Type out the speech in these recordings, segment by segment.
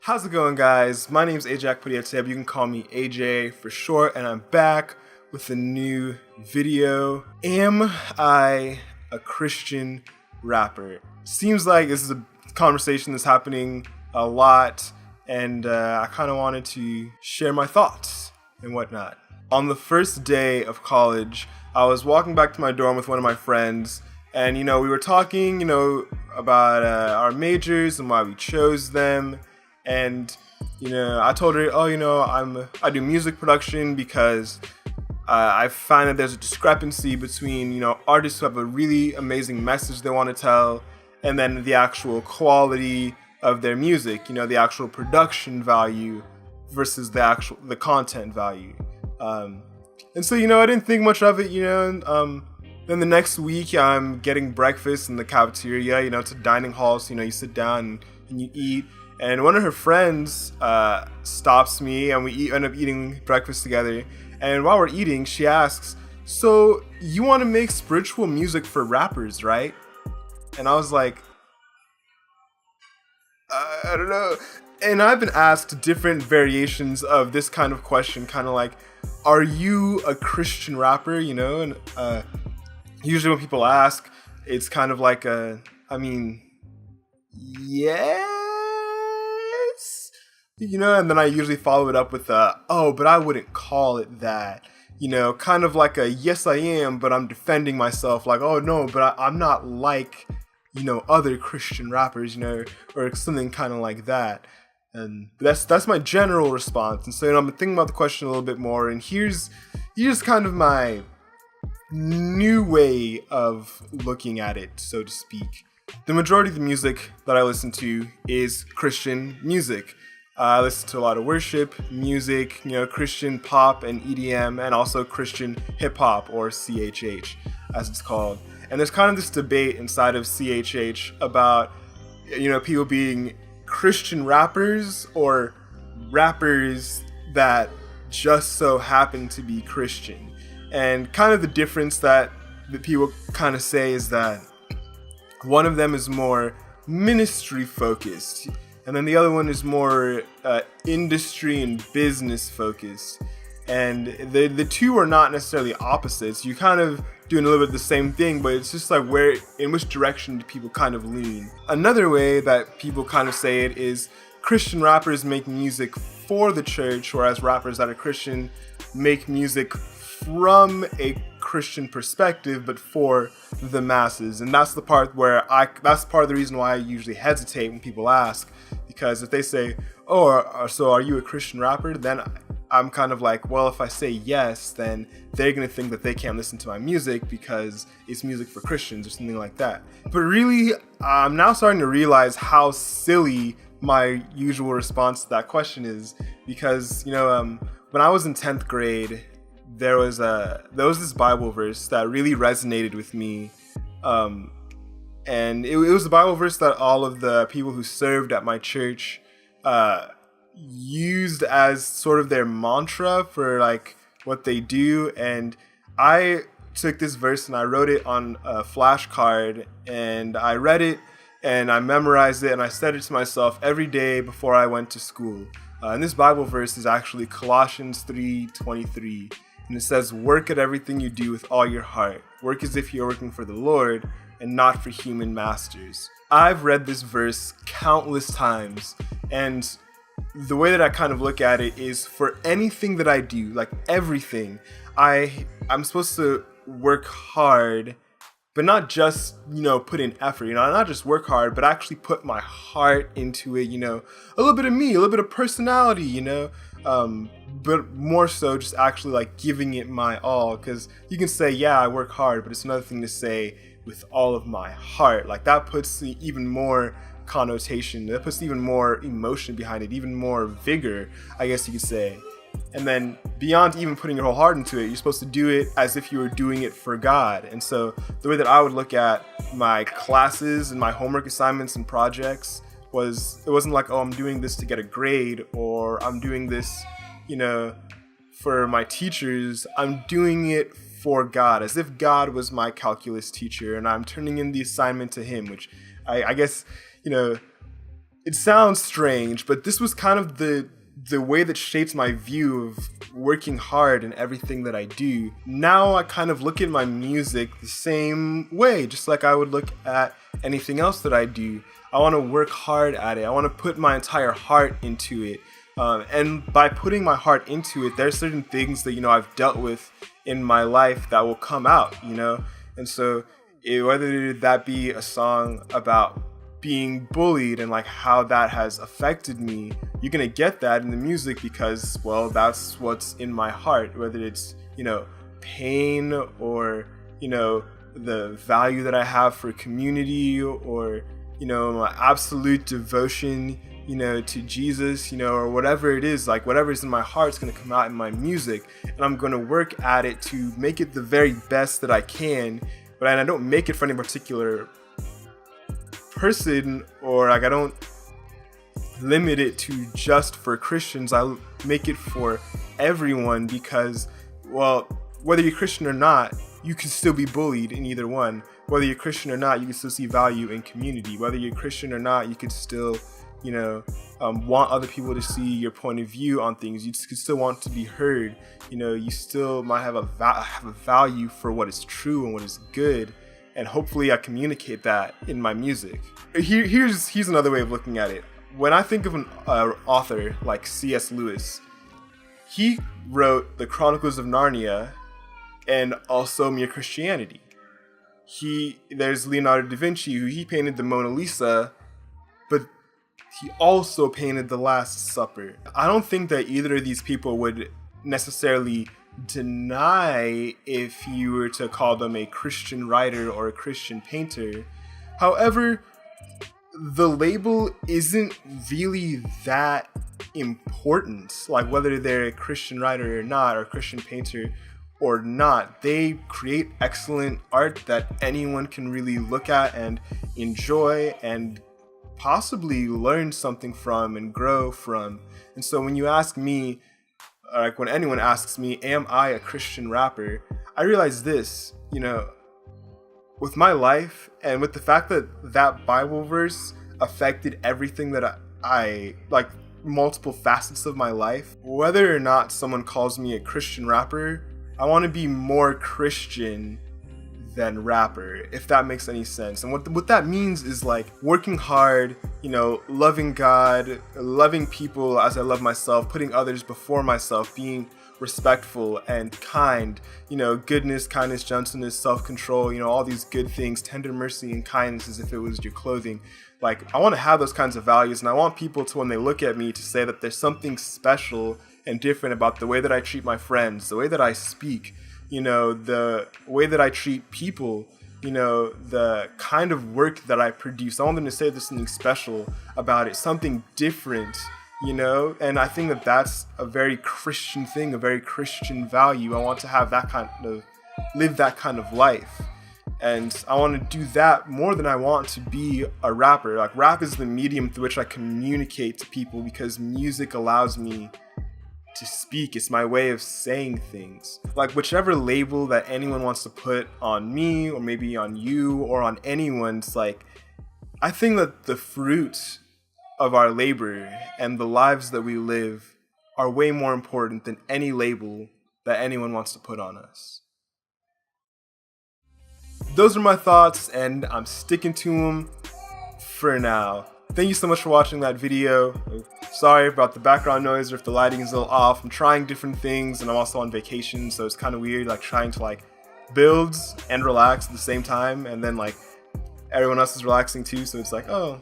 How's it going, guys? My name's Ajak Padiateb. You can call me AJ for short, and I'm back with a new video. Am I a Christian rapper? Seems like this is a conversation that's happening a lot, and I kind of wanted to share my thoughts and whatnot. On the first day of college, I was walking back to my dorm with one of my friends, and we were talking, about our majors and why we chose them. And I told her, I do music production because I find that there's a discrepancy between artists who have a really amazing message they want to tell, and then the actual quality of their music, the actual production value versus the content value. And so I didn't think much of it, then the next week I'm getting breakfast in the cafeteria, it's a dining hall, so you sit down and you eat. And one of her friends stops me, and we end up eating breakfast together. And while we're eating, she asks, "So you want to make spiritual music for rappers, right?" And I was like, I don't know. And I've been asked different variations of this kind of question, kind of like, are you a Christian rapper? And usually when people ask, it's kind of like yes, and then I usually follow it up with but I wouldn't call it that, kind of like a yes I am, but I'm defending myself, like, oh no, but I'm not like, other Christian rappers, or something kind of like that. And that's my general response. And so I'm thinking about the question a little bit more, and here's kind of my new way of looking at it, so to speak. The majority of the music that I listen to is Christian music. I listen to a lot of worship music, Christian pop and EDM, and also Christian hip hop, or CHH as it's called. And there's kind of this debate inside of CHH about, people being Christian rappers or rappers that just so happen to be Christian. And kind of the difference that the people kind of say is that one of them is more ministry focused, and then the other one is more industry and business focused. And the two are not necessarily opposites. You kind of doing a little bit of the same thing, but it's just like in which direction do people kind of lean. Another way that people kind of say it is Christian rappers make music for the church, whereas rappers that are Christian make music from a Christian perspective, but for the masses. And that's the part that's part of the reason why I usually hesitate when people ask, because if they say, "Oh, so are you a Christian rapper?" then I'm kind of like, well, if I say yes, then they're going to think that they can't listen to my music because it's music for Christians or something like that. But really, I'm now starting to realize how silly my usual response to that question is, because, when I was in 10th grade, there was this Bible verse that really resonated with me. And it was a Bible verse that all of the people who served at my church used as sort of their mantra for like what they do. And I took this verse and I wrote it on a flashcard, and I read it and I memorized it, and I said it to myself every day before I went to school. And this Bible verse is actually Colossians 3:23. And it says, "Work at everything you do with all your heart. Work as if you're working for the Lord and not for human masters." I've read this verse countless times, and the way that I kind of look at it is, for anything that I do, like everything, I'm supposed to work hard, but not just, put in effort, not just work hard, but actually put my heart into it, a little bit of me, a little bit of personality, but more so just actually like giving it my all. Because you can say, yeah, I work hard, but it's another thing to say with all of my heart. Like that puts even more connotation, that puts even more emotion behind it, even more vigor, I guess you could say. And then beyond even putting your whole heart into it, you're supposed to do it as if you were doing it for God. And so the way that I would look at my classes and my homework assignments and projects it wasn't like, oh, I'm doing this to get a grade, or I'm doing this, for my teachers. I'm doing it for God, as if God was my calculus teacher and I'm turning in the assignment to him, which I guess, it sounds strange, but this was kind of the way that shapes my view of working hard in everything that I do. Now I kind of look at my music the same way, just like I would look at anything else that I do. I want to work hard at it. I want to put my entire heart into it. And by putting my heart into it, there's certain things that, I've dealt with in my life that will come out, And so whether that be a song about being bullied and like how that has affected me, you're gonna get that in the music because, well, that's what's in my heart. Whether it's, pain or, the value that I have for community or, my absolute devotion, to Jesus, or whatever it is, like whatever's in my heart is going to come out in my music, and I'm going to work at it to make it the very best that I can. But I don't make it for any particular person, or like I don't limit it to just for Christians. I make it for everyone because, well, whether you're Christian or not, you can still be bullied in either one. Whether you're Christian or not, you can still see value in community. Whether you're Christian or not, you could still, want other people to see your point of view on things. You could still want to be heard. You still might have a value for what is true and what is good. And hopefully I communicate that in my music. Here's another way of looking at it. When I think of an author like C.S. Lewis, he wrote The Chronicles of Narnia and also Mere Christianity. There's Leonardo da Vinci, who he painted the Mona Lisa, but he also painted The Last Supper. I don't think that either of these people would necessarily deny if you were to call them a Christian writer or a Christian painter. However, the label isn't really that important. Like whether they're a Christian writer or not, or a Christian painter or not, they create excellent art that anyone can really look at and enjoy and possibly learn something from and grow from. And so when you ask me, like when anyone asks me, am I a Christian rapper? I realize this, with my life and with the fact that that Bible verse affected everything that I like, multiple facets of my life, whether or not someone calls me a Christian rapper, I want to be more Christian than rapper, if that makes any sense. And what that means is like working hard, loving God, loving people as I love myself, putting others before myself, being respectful and kind, goodness, kindness, gentleness, self-control, all these good things, tender mercy and kindness as if it was your clothing. Like, I want to have those kinds of values, and I want people to, when they look at me, to say that there's something special and different about the way that I treat my friends, the way that I speak, the way that I treat people, the kind of work that I produce. I want them to say there's something special about it, something different, and I think that that's a very Christian thing, a very Christian value. I want to have live that kind of life. And I want to do that more than I want to be a rapper. Like, rap is the medium through which I communicate to people because music allows me to speak. It's my way of saying things. Like, whichever label that anyone wants to put on me or maybe on you or on anyone, it's like, I think that the fruit of our labor and the lives that we live are way more important than any label that anyone wants to put on us. Those are my thoughts, and I'm sticking to them for now. Thank you so much for watching that video. Sorry about the background noise or if the lighting is a little off. I'm trying different things, and I'm also on vacation, so it's kind of weird, like trying to build and relax at the same time, and then everyone else is relaxing too, so it's like, oh,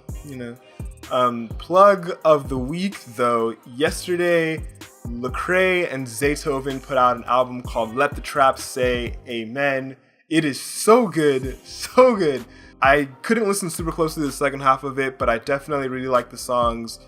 plug of the week though. Yesterday, Lecrae and Zaytoven put out an album called Let the Trap Say Amen. It is so good, so good. I couldn't listen super closely to the second half of it, but I definitely really like the songs.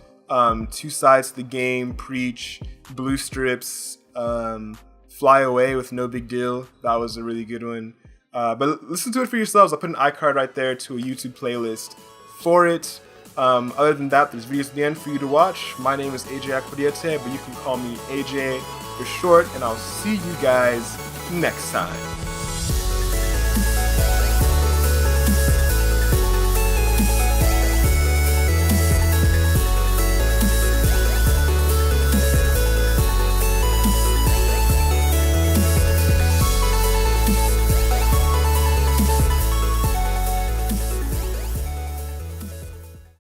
Two Sides to the Game, Preach, Blue Strips, Fly Away with No Big Deal. That was a really good one. But listen to it for yourselves. I'll put an iCard right there to a YouTube playlist for it. Other than that, there's videos at the end for you to watch. My name is AJ Akpadiete, but you can call me AJ for short, and I'll see you guys next time.